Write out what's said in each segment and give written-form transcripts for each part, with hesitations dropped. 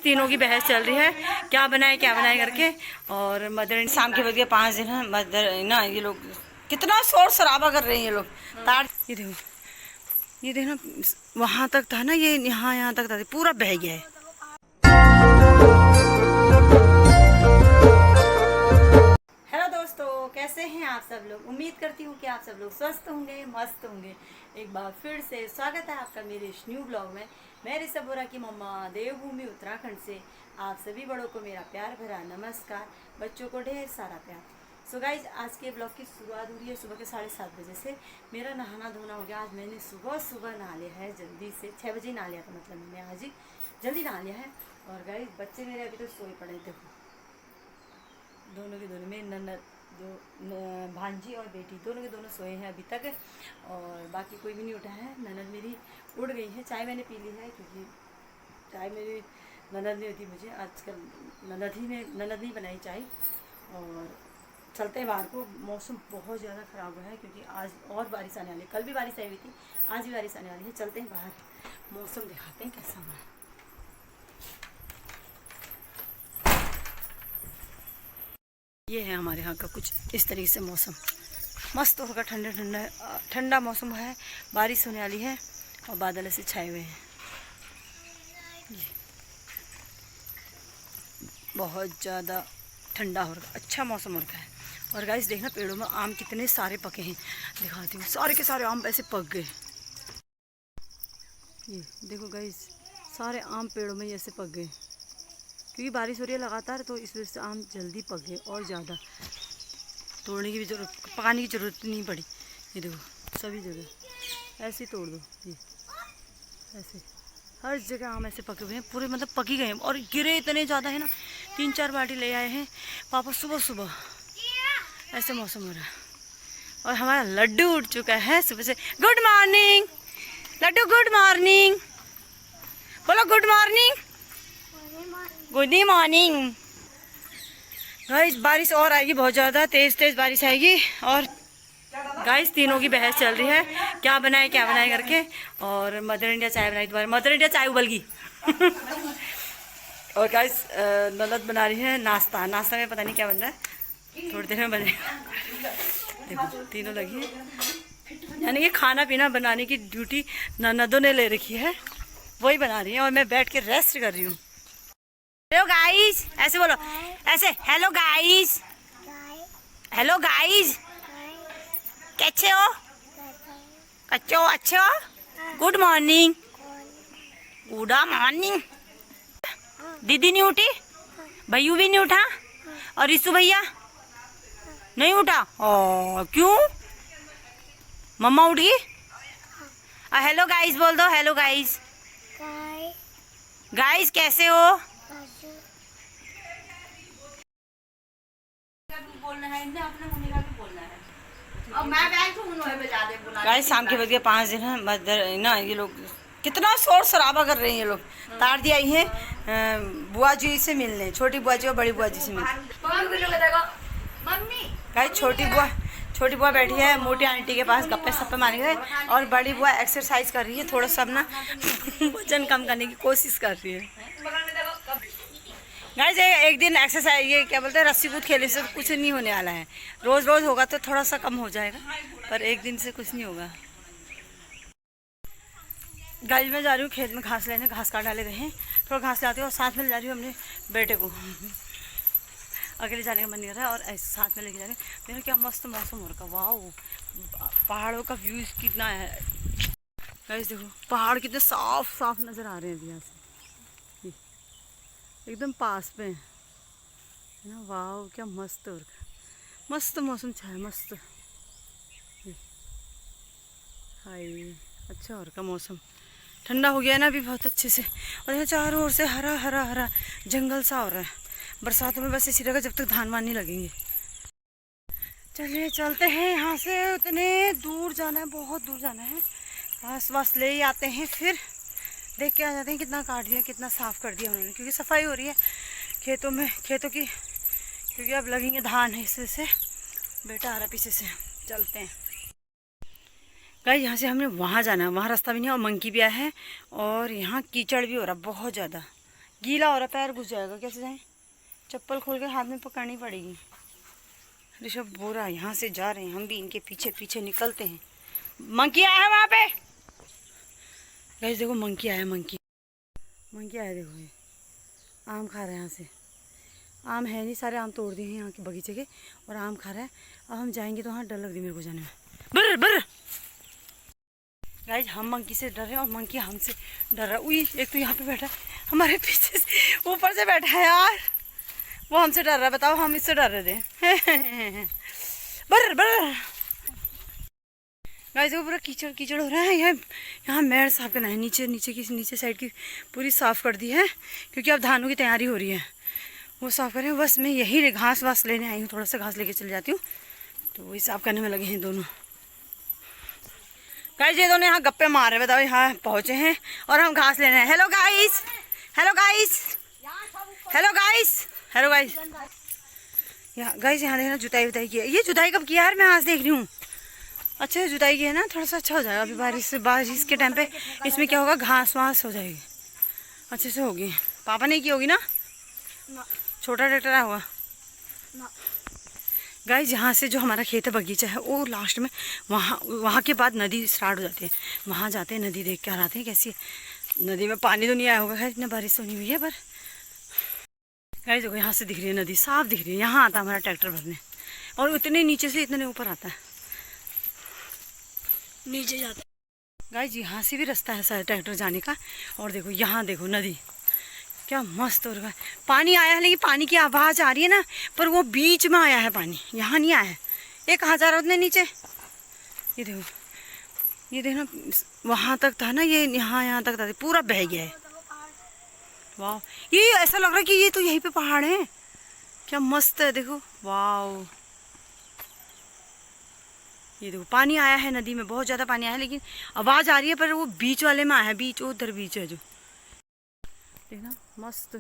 तीनों की बहस चल रही है क्या बनाए करके। और मदर शाम के बजे 5 दिन है मदर ना, ये लोग कितना शोर शराबा कर रहे हैं ये लोग। तार ये देखो वहाँ तक था ना, ये यहाँ तक था, पूरा बह गया है। हेलो दोस्तों, कैसे हैं आप सब लोग। उम्मीद करती हूँ कि आप सब लोग स्वस्थ होंगे, मस्त होंगे। एक बार फिर से स्वागत है आपका मेरे इस न्यू ब्लॉग में। मैं ऋषभोरा की मम्मा देवभूमि उत्तराखंड से आप सभी बड़ों को मेरा प्यार भरा नमस्कार, बच्चों को ढेर सारा प्यार। सो गाइज, आज के ब्लॉग की शुरुआत हो रही है सुबह के 7:30 बजे से। मेरा नहाना धोना हो गया। आज मैंने सुबह नहा लिया है जल्दी से, 6 बजे नहा लिया था, मतलब मैंने आज ही जल्दी नहा लिया है। और गाइज बच्चे मेरे अभी तो सोए पड़े थे, दोनों के दोनों, मेरी ननद जो भांजी और बेटी दोनों के दोनों सोए हैं अभी तक। और बाकी कोई भी नहीं उठा है। ननद मेरी उड़ गई है। चाय मैंने पी ली है क्योंकि चाय मेरी ननद नहीं होती मुझे आजकल, ननद नहीं बनाई चाय। और चलते हैं बाहर को। मौसम बहुत ज़्यादा ख़राब हुआ है क्योंकि आज और बारिश आने वाली है। कल भी बारिश आई हुई थी, आज भी बारिश आने वाली है। चलते हैं बाहर, मौसम दिखाते हैं कैसा हुआ है। ये है हमारे यहाँ का कुछ इस तरीके से मौसम, मस्त होगा, ठंडा मौसम है। बारिश होने वाली है और बादल ऐसे छाए हुए हैं। बहुत ज़्यादा ठंडा हो रहा, अच्छा मौसम हो रहा है। और गाइस देखना, पेड़ों में आम कितने सारे पके हैं, दिखाती हूँ। सारे के सारे आम ऐसे पक गए। ये देखो गाइस, सारे आम पेड़ों में ऐसे पक गए क्योंकि बारिश हो रही है लगातार, तो इस वजह से आम जल्दी पक गए और ज़्यादा। तोड़ने की भी जरूरत, पकाने की ज़रूरत नहीं पड़ी। ये देखो सभी जगह ऐसे ही तोड़ दो, ये ऐसे हर जगह आम ऐसे पके हुए हैं पूरे, मतलब पकी गए हैं। और गिरे इतने ज़्यादा है ना, 3-4 बाल्टी ले आए हैं पापा सुबह। ऐसे मौसम हो रहा है। और हमारा लड्डू उठ चुका है सुबह से। गुड मॉर्निंग लड्डू, गुड मॉर्निंग बोलो, good morning, good morning. Guys बारिश और आएगी, बहुत ज़्यादा तेज़ बारिश आएगी। और गाइस तीनों की बहस चल रही है क्या बनाए करके। और मदर इंडिया चाय बनाई, दोबारा मदर इंडिया चाय उबल गई। और गाइस ननद बना रही है नाश्ता में पता नहीं क्या बन रहा है, थोड़ी देर में बनेगा। देखो तीनों लगी है, यानी कि खाना पीना बनाने की ड्यूटी ननदों ने ले रखी है, वही बना रही है और मैं बैठ के रेस्ट कर रही हूँ। हेलो गाइस, ऐसे बोलो, ऐसे हेलो गाइस, हेलो गाइस, कैसे हो, अच्छे हो, गुड मॉर्निंग, गुड मॉर्निंग। दीदी नहीं उठी, भैयू भी नहीं उठा, और रिसु भैया नहीं उठा। ओ क्यों, मम्मा उठ गई। हेलो गाइस बोल दो, हेलो गाइस, गाइस कैसे हो। बोलना है इनने, अपने मम्मी का भी बोलना है। और मैं बैंक में बजा दे बुला। गाइस शाम के बजे 5 दिन है मदर ना, ये लोग कितना शोर शराबा कर रहे हैं ये लोग। तार दी आई है बुआ जी से मिलने, छोटी बुआ जी और बड़ी बुआ जी से मिलने। गाइस छोटी बुआ बैठी है मोटी आंटी के पास, गप्पे सप्पे मार रही है। और बड़ी बुआ एक्सरसाइज कर रही है, थोड़ा सा अपना वजन कम करने की कोशिश कर रही है। गाइस एक दिन एक्सरसाइज, ये क्या बोलते हैं, रस्सी कूद खेलने से कुछ नहीं होने वाला है। रोज़ होगा तो थोड़ा सा कम हो जाएगा, पर एक दिन से कुछ नहीं होगा। गाइस मैं जा रही हूँ खेत में घास लेने, घास काट डाले गए हैं, थोड़ा घास लाती हूँ। और साथ में जा रही हूँ अपने बेटे को, अकेले जाने का मन नहीं कर रहा है, और ऐसे साथ में लेके जा रहे हैं। मेरा क्या मस्त मौसम हो रखा, वाह, पहाड़ों का व्यू कितना है। गाइस देखो पहाड़ कितने साफ नज़र आ रहे हैं अभी यहाँ से, एकदम पास में है ना। वाह क्या मस्त हो रखा, मस्त मौसम छाया, मस्त। हाय अच्छा हो रखा मौसम, ठंडा हो गया ना अभी बहुत अच्छे से। और यहाँ चारों ओर से हरा जंगल सा हो रहा है। बरसातों में बस इसी रहेगा जब तक धान वान नहीं लगेंगे। चलिए चलते हैं यहाँ से, उतने दूर जाना है, बहुत दूर जाना है। बस ले ही आते हैं, फिर देख के आ जाते हैं कितना काट दिया, कितना साफ़ कर दिया उन्होंने, क्योंकि सफाई हो रही है खेतों की, क्योंकि अब लगेंगे धान है। इस वजह से बेटा आ रहा पीछे से, चलते हैं। गाइस यहाँ से हमने वहाँ जाना है, वहाँ रास्ता भी नहीं है और मंकी भी आया है। और यहाँ कीचड़ भी हो रहा बहुत ज़्यादा, गीला हो रहा, पैर घुस जाएगा, कैसे जाएं? चप्पल खोल के हाथ में पकड़नी पड़ेगी। ऋषभ बोरा यहाँ से जा रहे हैं, हम भी इनके पीछे पीछे निकलते हैं। मंकी आया है वहाँ पे, गाइस देखो मंकी आया, मंकी आया देखो, ये आम खा रहा है। यहाँ से आम है नहीं, सारे आम तोड़ दिए हैं यहाँ के बगीचे के, और आम खा रहा है। अब हम जाएंगे तो वहाँ डर लग रही मेरे को जाने में। बर बर गाइस, हम मंकी से डर रहे हैं और मंकी हमसे डर रहा है। उई, एक तो यहाँ पे बैठा है हमारे पीछे से, ऊपर से बैठा है यार, वो हमसे डर रहा है। बताओ, हम इससे डर रहे थे। बर बर गाइस देखो, पूरा कीचड़ कीचड़ हो रहा है। यहाँ मेड़ साफ करना है, नीचे साइड की पूरी साफ कर दी है, क्योंकि अब धानों की तैयारी हो रही है, वो साफ करें। बस मैं यही घास वास लेने आई हूँ, थोड़ा सा घास लेके चल जाती हूँ, तो वही साफ करने में लगे हैं दोनों। गाइस ये दोनों यहाँ गप्पे मार रहे हैं। बताओ, यहाँ पहुँचे हैं और हम घास लेने हैं। Hello guys, hello guys, hello guys, hello guys. Guys यहाँ देखना, जुताई की है। ये जुताई कब किया यार? मैं आज देख रही हूँ। अच्छे से जुताई की है ना, थोड़ा सा अच्छा हो जाएगा। अभी बारिश के टाइम पे इसमें क्या होगा, घास वास हो जाएगी, अच्छे से होगी। पापा ने की होगी ना? छोटा ट्रैक्टर आया होगा। गाइस यहाँ से जो हमारा खेत है, बगीचा है, वो लास्ट में वहाँ के बाद नदी स्टार्ट हो जाती है। वहाँ जाते हैं, नदी देख के आते हैं कैसी नदी में पानी तो नहीं आया होगा, खैर इतना बारिश तो नहीं हुई है। पर गाइस देखो, यहाँ से दिख रही है नदी, साफ दिख रही है। यहाँ आता है हमारा ट्रैक्टर भरने, और उतने नीचे से इतने ऊपर आता है, नीचे जाता है। गाइस यहाँ से भी रास्ता है सारा ट्रैक्टर जाने का। और देखो यहाँ देखो नदी क्या मस्त हो रहा है। पानी आया है, लेकिन पानी की आवाज़ आ रही है ना, पर वो बीच में आया है पानी, यहाँ नहीं आया है। ये कहाँ जा रहा है उतने नीचे? ये देखो, ये देखना, वहाँ तक था ना, ये यहाँ तक था, पूरा बह गया है। वाह, ये ऐसा लग रहा है कि ये तो यहीं पे पहाड़ है। क्या मस्त है, देखो, वाह। ये देखो पानी आया है नदी में, बहुत ज़्यादा पानी आया है, लेकिन आवाज़ आ रही है, पर वो बीच वाले में आया है, बीच उधर बीच है जो, देखना मस्त।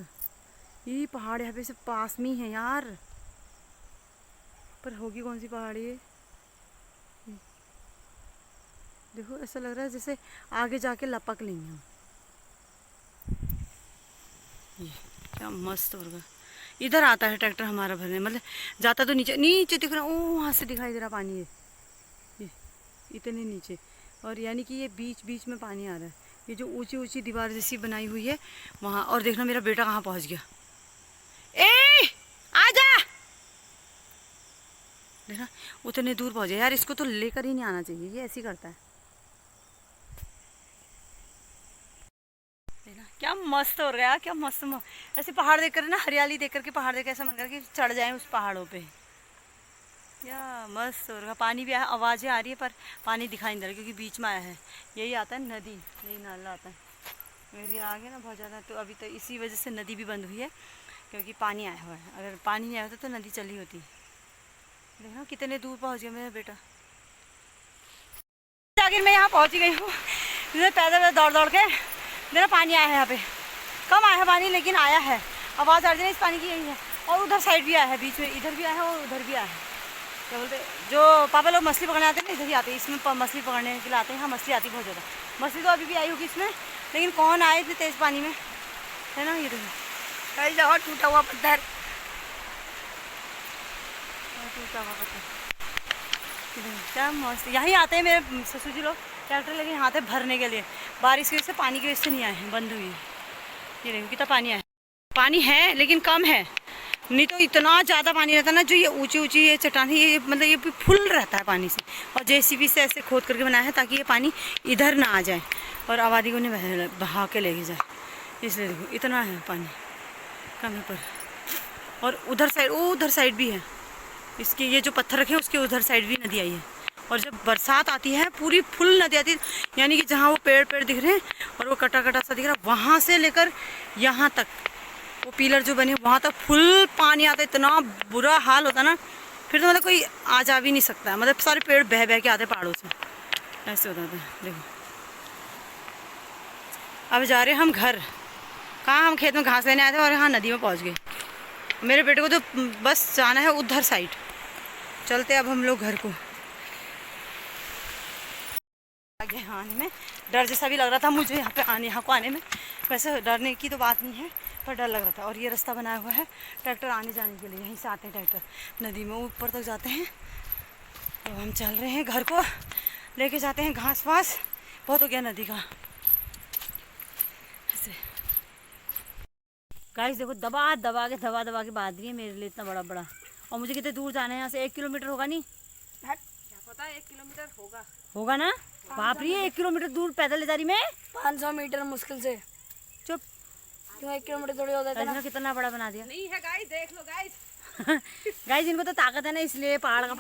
ये पहाड़ यहाँ पे से पास में ही है यार, पर होगी कौन सी पहाड़ ये? देखो ऐसा लग रहा है जैसे आगे जाके लपक लेंगे हम। ये क्या मस्त होगा। इधर आता है ट्रैक्टर हमारा भरने, मतलब जाता तो नीचे नीचे दिख रहा, ओ वहाँ से दिखाई दे रहा पानी, ये इतने नीचे। और यानी कि ये बीच बीच में पानी आ रहा है। ये जो ऊंची ऊंची दीवार जैसी बनाई हुई है वहाँ। और देखना मेरा बेटा कहाँ पहुँच गया। ए आजा, देखना उतने दूर पहुँच गया यार। इसको तो लेकर ही नहीं आना चाहिए, ये ऐसे ही करता है। देखना क्या मस्त हो गया, क्या मस्त ऐसे पहाड़ देख कर ना, हरियाली देख करके, पहाड़ देख कर ऐसा मन कर कि चढ़ जाए उस पहाड़ों पे। क्या मस्त हो रहा। पानी भी आया, आवाज़ें आ रही है, पर पानी दिखाई नहीं दे रहा क्योंकि बीच में आया है। यही आता है नदी, यही नाला आता है। मेरी आगे ना बहुत ज़्यादा, तो अभी तो इसी वजह से नदी भी बंद हुई है, क्योंकि पानी आया हुआ है। अगर पानी नहीं आया होता तो नदी चली होती। देखो कितने दूर पहुँच गया मेरा बेटा। आखिर मैं यहाँ पहुँच गई हूँ, पैदल दौड़ दौड़ के। मेरा पानी आया है यहाँ पे, कम आया है पानी, लेकिन आया है। आवाज़ आ रही है इस पानी की, यही है। और उधर साइड भी आया है, बीच में इधर भी आया है और उधर भी आया है। क्या बोलते, जो पापा लोग मछली पकड़ने आते हैं ना, इधर ही आते हैं। इसमें मछली पकड़ने के लिए आते हैं। हाँ मछली आती है बहुत ज़्यादा। मछली तो अभी भी आई होगी इसमें, लेकिन कौन आए इतने तेज़ पानी में, है ना। ये देखो कई जगह टूटा हुआ पत्थर, टूटा हुआ पत्थर। क्या मस्त। यहीं आते हैं मेरे ससुर जी लोग ट्रैक्टर लेके, यहाँ आते हैं भरने के लिए। बारिश की वजह से, पानी की वजह से नहीं आए हैं, बंद हुई है। ये देखो कितना पानी आया। पानी है लेकिन कम है, नहीं तो इतना ज़्यादा पानी रहता ना। जो ये ऊंची ऊंची ये चट्टान, ये मतलब ये फुल रहता है पानी से। और जेसीबी से ऐसे खोद करके बनाया है ताकि ये पानी इधर ना आ जाए और आबादी को नहीं बहा के लेके जाए। इसलिए देखो इतना है पानी कम है पर। और उधर साइड भी है इसके, ये जो पत्थर रखे हैं उसके उधर साइड भी नदी आई है। और जब बरसात आती है पूरी फुल नदी आती है, यानी कि जहाँ वो पेड़ दिख रहे हैं और वो कटा कटा सा दिख रहा है, वहाँ से लेकर यहाँ तक वो पिलर जो बने वहाँ तक फुल पानी आता है। इतना बुरा हाल होता ना, फिर तो मतलब कोई आ जा भी नहीं सकता है। मतलब सारे पेड़ बह बह के आते पहाड़ों से, ऐसे होता था। देखो अब जा रहे हैं हम घर। कहाँ, हम खेत में घास लेने आए थे और यहाँ नदी में पहुँच गए। मेरे बेटे को तो बस जाना है उधर साइड। चलते अब हम लोग घर को। आगे हाँ आने में। डर जैसा भी लग रहा था मुझे यहाँ पे यहाँ को आने में। वैसे डरने की तो बात नहीं है, पर डर लग रहा था। और ये रास्ता बनाया हुआ है ट्रैक्टर आने जाने के लिए, यहीं से आते हैं ट्रैक्टर, नदी में ऊपर तक जाते हैं। तो हम चल रहे हैं घर को लेके जाते हैं, घास वास बहुत हो गया नदी का। ऐसे गाइस देखो दबा दबा के बांध रही है मेरे लिए इतना बड़ा बड़ा। और मुझे कितने दूर जाना है यहाँ से, 1 किलोमीटर होगा नहीं, क्या पता 1 किलोमीटर होगा ना। बाप रे 1 किलोमीटर दूर पैदल ले जा रही मैं। 500 मीटर मुश्किल से। चुप, क्यों 1 किलोमीटर थोड़ी होता है ना। कितना बड़ा बना दिया। नहीं है गाइस, देख लो गाइस। गाइस इनको तो ताकत है ना, इसलिए पहाड़ का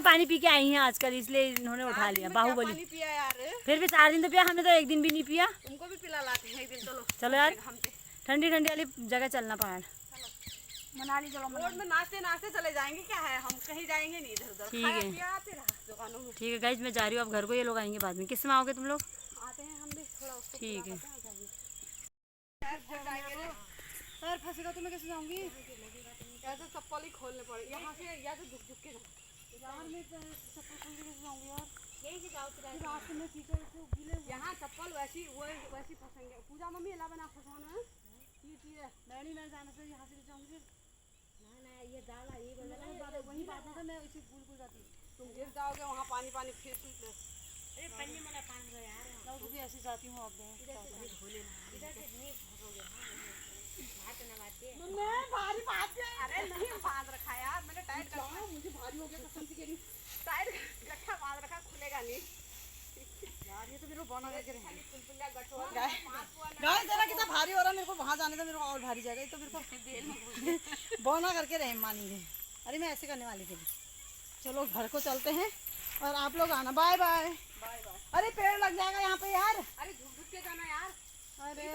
पानी पी के आई हैं आजकल, इसलिए इन्होंने उठा लिया बाहुबली। पानी पिया यार, फिर भी 4 दिन तो पिया, हमने तो 1 दिन भी नहीं पिया। तुमको भी पिला लाते हैं एक दिन। चलो यार ठंडी ठंडी वाली जगह चलना, पहाड़ मनाली चलो। रोड में नाचते नाचते चले जाएंगे, क्या है, हम कहीं जाएंगे नहीं इधर उधर। ठीक है दुकानों में। ठीक है गाइस, मैं जा रही हूँ अब घर को, ये लोग आएंगे बाद में। किस में आओगे तुम लोग? आते हैं हम भी थोड़ा उसको। ठीक है पैर फंसेगा तो मैं कैसे जाऊंगी? ऐसे चप्पल ही खोलने पड़े यहाँ से, या तो झुक झुक के यार मैं चप्पल खोल के कैसे जाऊंगी यार? यही से जाओ रास्ते में कीचड़ से गीले यहाँ चप्पल वैसी फंसेंगे। पूजा मम्मी अला बना फंसाना है मैं जाने से यहाँ से जाऊंगी। ना ये डाला ये वही बात है, मैं इसी भूल जाती। तुम गिर जाओगे वहाँ, पानी पानी फिर अरे पन्नी वाला पानी दो यार, मैं भी ऐसे जाती हूँ। अब इधर से नहीं फंसोगे। मैं भारी बात है। अरे नहीं बांध रखा यार मैंने, टाइट रखा। मुझे भारी हो गया कसम से कह रही, टाइट रखा बांध रखा, खुलेगा नहीं यार। ये तो मेरे को बना करके रहे गाइस, तेरा कितना भारी हो रहा है, मेरे को वहां जाने का मेरे को और भारी जाएगा। ये तो मेरे को बना करके रहे मानेंगे। अरे मैं ऐसे करने वाली थी। चलो घर को चलते हैं और आप लोग आना। Bye bye bye bye. अरे पेड़ लग जाएगा यहाँ पे यार। अरे झुक झुक के जाना यार। अरे